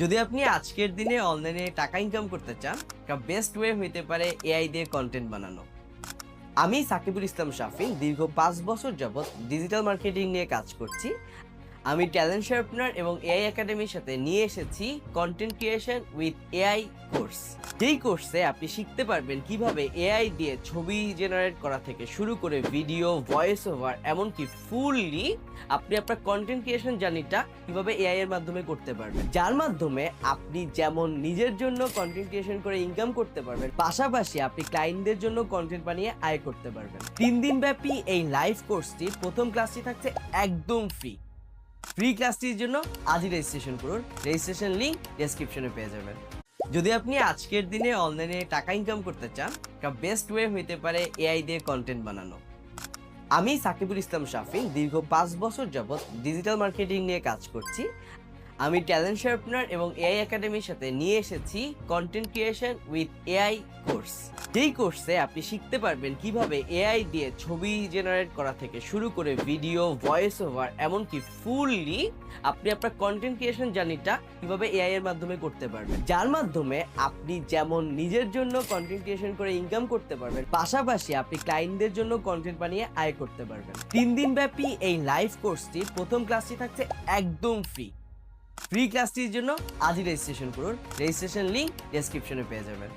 যদি আপনি আজকের দিনে অনলাইনে টাকা ইনকাম করতে চান, একটা বেস্ট ওয়ে হইতে পারে এআই দিয়ে কন্টেন্ট বানানো। আমি সাকিবুল ইসলাম শাফিন দীর্ঘ ৫ বছর যাবৎ ডিজিটাল মার্কেটিং নিয়ে কাজ করছি। আমি ট্যালেন্ট শার্পনার এবং এআই একাডেমির সাথে নিয়ে এসেছি content creation with AI course. যেই কোর্সে আপনি শিখতে পারবেন কিভাবে এআই দিয়ে ছবি জেনারেট করা থেকে শুরু করে ভিডিও, ভয়েস ওভার, এমনকি ফুললি আপনি আপনার কন্টেন্ট ক্রিয়েশন জার্নিটা কিভাবে এআই এর মাধ্যমে করতে পারবেন, যার মাধ্যমে আপনি যেমন নিজের জন্য কন্টেন্ট ক্রিয়েশন করে ইনকাম করতে পারবেন, পাশাপাশি আপনি ক্লায়েন্টদের জন্য কন্টেন্ট বানিয়ে আয় করতে পারবেন। 3 দিন ব্যাপী এই লাইভ কোর্সটির প্রথম ক্লাসটি থাকছে একদম ফ্রি। ফ্রি ক্লাসটির জন্য আজই রেজিস্ট্রেশন করুন। রেজিস্ট্রেশন লিংক ডেসক্রিপশনে পেয়ে যাবেন। যদি আপনি আজকের দিনে অনলাইনে টাকা ইনকাম করতে চান, একটা বেস্ট ওয়ে হইতে পারে এআই দিয়ে কন্টেন্ট বানানো। আমি সাকিবুল ইসলাম শাফিন দীর্ঘ ৫ বছর যাবৎ ডিজিটাল মার্কেটিং নিয়ে কাজ করছি। আমি ট্যালেন্ট শার্পনার এবং এআই একাডেমির সাথে নিয়ে এসেছি content creation with AI course. যেই কোর্সে আপনি শিখতে পারবেন কিভাবে এআই দিয়ে ছবি জেনারেট করা থেকে শুরু করে ভিডিও, ভয়েস ওভার, এমনকি ফুললি আপনি আপনার কন্টেন্ট ক্রিয়েশন জার্নিটা কিভাবে এআই এর মাধ্যমে করতে পারবেন, যার মাধ্যমে আপনি যেমন নিজের জন্য কন্টেন্ট ক্রিয়েশন করে ইনকাম করতে পারবেন, পাশাপাশি আপনি ক্লায়েন্টদের জন্য কন্টেন্ট বানিয়ে আয় করতে পারবেন। 3 দিন ব্যাপী এই লাইভ কোর্সটির প্রথম ক্লাসটি থাকছে একদম ফ্রি। ফ্রি ক্লাসটির জন্য আজই রেজিস্ট্রেশন করুন। রেজিস্ট্রেশন লিংক ডেসক্রিপশনে পেয়ে যাবেন।